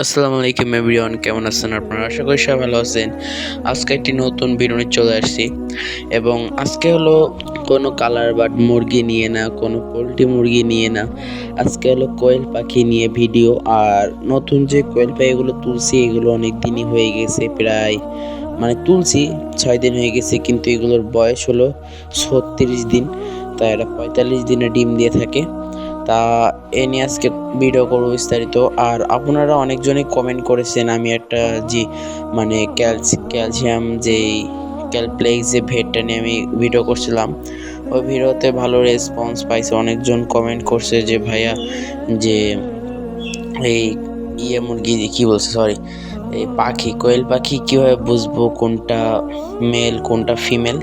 আসসালামু আলাইকুম এভরিওয়ান, কেমন আছেন আপনারা? আশা করি সবাই ভালো আছেন। আজকে একটি নতুন ভিডিও নিয়ে চলে আসছি এবং আজকে হলো কোনো কালার বার্ড মুরগি নিয়ে না, কোনো পোলট্রি মুরগি নিয়ে না, আজকে হলো কোয়েল পাখি নিয়ে ভিডিও। আর নতুন যে কোয়েল পাখিগুলো তুলছি এগুলো অনেক দিনই হয়ে গেছে, প্রায় তুলছি 6 দিন হয়ে গেছে, কিন্তু এগুলোর বয়স হলো 36 দিন। তাই এরা 45 দিনে ডিম দিয়ে থাকে। তা এ নিয়ে আজকে ভিডিও করবো বিস্তারিত। আর আপনারা অনেকজনই কমেন্ট করেছেন আমি একটা যে ক্যালসিয়াম যেই ক্যালপ্লেক্স যে ভেটটা নিয়ে আমি ভিডিও করছিলাম, ওই ভিডিওতে ভালো রেসপন্স পাইছে। অনেকজন কমেন্ট করছে যে ভাইয়া, যে এই মুরগি কি বলছে, সরি, এই কোয়েল পাখি কীভাবে বুঝবো কোনটা মেল কোনটা ফিমেল।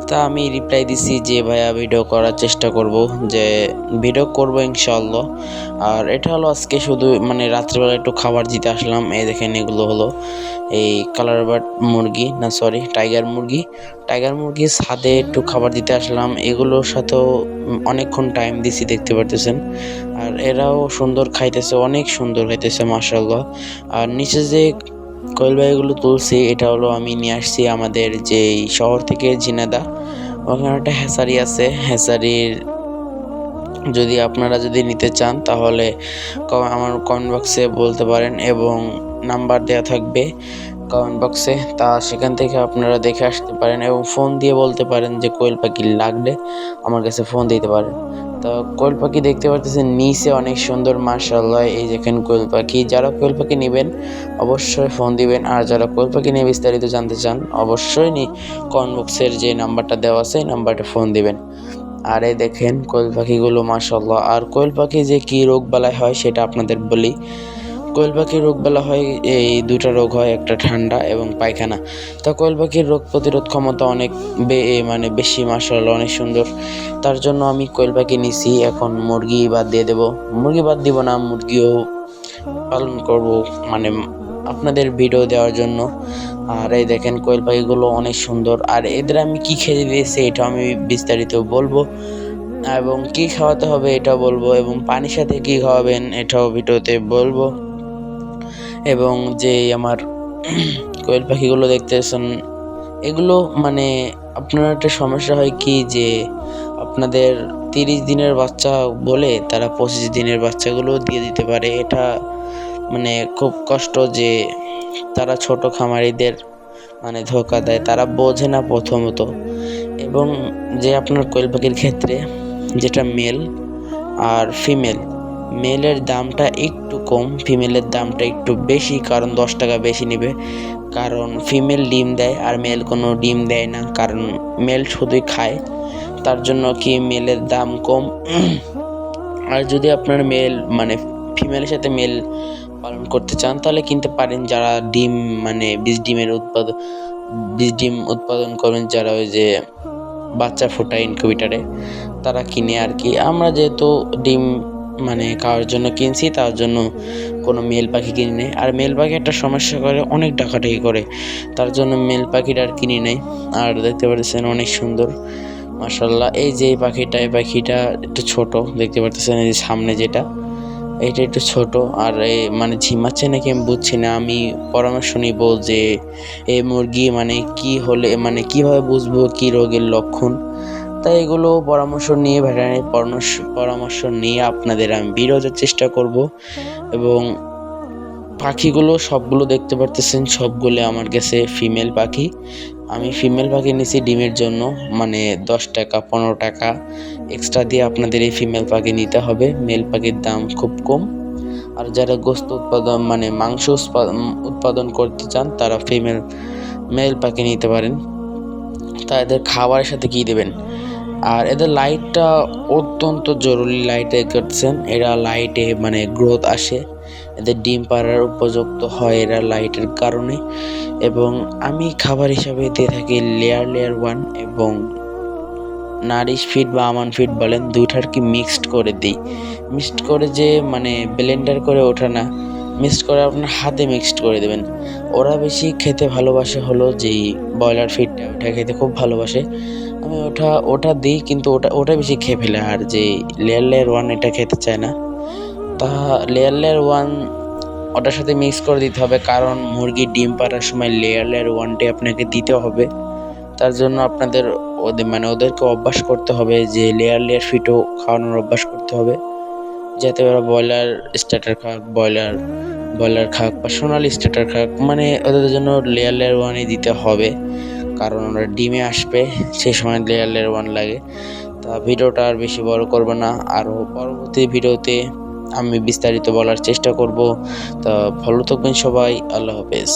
তা আমি রিপ্লাই দিছি যে ভাইয়া ভিডিও করার চেষ্টা করব, যে ভিডিও করব ইনশাআল্লাহ। আর এটা হলো আজকে শুধু রাত্রিবেলা একটু খাবার দিতে আসলাম। এই দেখেন, এগুলো হলো এই কালার বার্ড মুরগি, না সরি টাইগার মুরগি ছাদে একটু খাবার দিতে আসলাম। এগুলোর সাথেও অনেকক্ষণ টাইম দিছি, দেখতে পারতেছেন। আর এরাও সুন্দর খাইতেছে, অনেক সুন্দর খাইতেছে মাশাআল্লাহ। আর নিচে যে কোয়েল পাখিগুলো তুলছি এটা হলো আমি নিয়ে আসছি আমাদের যে শহর থেকে, ঝিনাইদহ। ওখানে একটা হ্যাচারি আছে, হ্যাচারির যদি আপনারা নিতে চান তাহলে আমার কমেন্ট বক্সে বলতে পারেন এবং নাম্বার দেওয়া থাকবে কমেন্ট বক্সে। তা সেখান থেকে আপনারা দেখে আসতে পারেন এবং ফোন দিয়ে বলতে পারেন যে কোয়েল পাখি লাগলে আমার কাছে ফোন দিতে পারেন। তো কোয়েল পাখি দেখতে পাচ্ছেন নিচে অনেক সুন্দর মাশাআল্লাহ। এই দেখেন কোয়েল পাখি, যারা কোয়েল পাখি নেবেন অবশ্যই ফোন দিবেন। আর যারা কোয়েল পাখি নিয়ে বিস্তারিত জানতে চান অবশ্যই কমেন্ট বক্সের যে নাম্বারটা দেওয়া আছে এই নাম্বারটা ফোন দিবেন। আর এই দেখেন কোয়েল পাখিগুলো মাশাআল্লাহ। আর কোয়েল পাখি যে কী রোগ বালাই হয় সেটা আপনাদের বলি। কোয়েল পাখির রোগ বালা হয়, এই দুটা রোগ হয়, একটা ঠান্ডা এবং পায়খানা। তা কোয়েল পাখির রোগ প্রতিরোধ ক্ষমতা অনেক বেশি মাশাআল্লাহ, অনেক সুন্দর। তার জন্য আমি কোয়েল পাখি নিছি। এখন মুরগি বাদ দিয়ে দেবো, মুরগি বাদ দিব না, মুরগিও পালন করব আপনাদের ভিডিও দেওয়ার জন্য। আর এই দেখেন কোয়েল পাখিগুলো অনেক সুন্দর। আর এদের আমি কি খেতে দিয়েছি এটা আমি বিস্তারিত বলবো এবং কি খাওয়াতে হবে এটাও বলবো এবং পানির সাথে কি খাওয়াবেন এটাও ভিডিওতে বলবো। এবং যে আমার কোয়েল পাখিগুলো দেখতেছেন, এগুলো আপনার একটা সমস্যা হয় কি, যে আপনাদের 30 দিনের বাচ্চা বলে তারা 25 দিনের বাচ্চাগুলো দিয়ে দিতে পারে। এটা খুব কষ্ট যে তারা ছোট খামারিদের ধোঁকা দেয়, তারা বোঝে না প্রথমত। এবং যে আপনার কোয়েল পাখির ক্ষেত্রে যেটা মেল আর ফিমেল, মেলের দামটা একটু কম, ফিমেলের দামটা একটু বেশি, কারণ 10 টাকা বেশি নেবে। কারণ ফিমেল ডিম দেয় আর মেল কোনো ডিম দেয় না, কারণ মেল শুধুই খায়, তার জন্য কি মেলের দাম কম। আর যদি আপনার মেল ফিমেলের সাথে মেল পালন করতে চান তাহলে কিনতে পারেন, যারা ডিম বীজ ডিম উৎপাদন করবেন, যারা ওই যে বাচ্চা ফোটায় ইনকিউবেটারে, তারা কিনে আর কি। আমরা যেহেতু ডিম খাওয়ার জন্য কিনছি, তার জন্য কোনো মেল পাখি কিনি নেই। আর মেল পাখি একটা সমস্যা করে, অনেক ডাকাডাকি করে, তার জন্য মেল পাখিটা আর কিনি নেই। আর দেখতে পাচ্ছেন অনেক সুন্দর মাশাআল্লাহ। এই যে এই পাখিটা একটু ছোট, দেখতে পাচ্ছেন এই যে সামনে যেটা, এটা একটু ছোট। আর এই ঝিমাচ্ছে নাকি আমি বুঝছি না, আমি পরামর্শ নিব যে এই মুরগি কি হলে কিভাবে বুঝবো কি রোগের লক্ষণ। তাই এগুলো পরামর্শ নিয়ে, ভেটেরিনারি পরামর্শ নিয়ে আপনাদের আমি বিরোধের চেষ্টা করব। এবং পাখিগুলো সবগুলো দেখতে পারতেছেন, সবগুলো আমার কাছে ফিমেল পাখি। আমি ফিমেল পাখি নিয়েছি ডিমের জন্য, 10 টাকা 15 টাকা এক্সট্রা দিয়ে আপনাদের এই ফিমেল পাখি নিতে হবে। মেল পাখির দাম খুব কম। আর যারা গোস্ত উৎপাদন মাংস উৎপাদন করতে চান তারা মেল পাখি নিতে পারেন। তা এদের খাবারের সাথে কি দেবেন, আর এদের লাইটটা অত্যন্ত জরুরি। লাইটে করছেন, এরা লাইটে গ্রোথ আসে, এদের ডিম পাড়ার উপযুক্ত হয় এরা লাইটের কারণে। এবং আমি খাবার হিসাবে দিয়ে থাকি লেয়ার 1 এবং নারিশ ফিড বা আমান ফিড বলেন, দুইটার কি মিক্সড করে দিই। মিক্সড করে যে ব্লেন্ডার করে ওঠা না, মিক্সড করে আপনার হাতে মিক্সড করে দেবেন। ওরা বেশি খেতে ভালোবাসে হলো যেই ব্রয়লার ফিডটা, ওটা খেতে খুব ভালোবাসে। আমি ওটা দিই, কিন্তু ওটা বেশি খেয়ে ফেলে। আর যে লেয়ার 1 এটা খেতে চায় না। তা লেয়ার 1 ওটার সাথে মিক্স করে দিতে হবে, কারণ মুরগির ডিম পাড়ার সময় লেয়ার ওয়ানটি আপনাকে দিতে হবে। তার জন্য আপনাদের ওদেরকে অভ্যাস করতে হবে যে লেয়ার ফিটও খাওয়ানোর অভ্যাস করতে হবে, যাতে ওরা ব্রয়লার স্টার্টার খাক, ব্রয়লার খাক বা সোনালি স্টার্টার খাক, ওদের জন্য লেয়ার ওয়ানই দিতে হবে, কারণ ওরা ডিমে আসবে সেই সময় লেয়ার ওয়ান লাগে। তা ভিডিওটা আর বেশি বড় করব না, আরও পরবর্তী ভিডিওতে আমি বিস্তারিত বলার চেষ্টা করব। তা ভালো থাকবেন সবাই, আল্লাহ হাফেজ।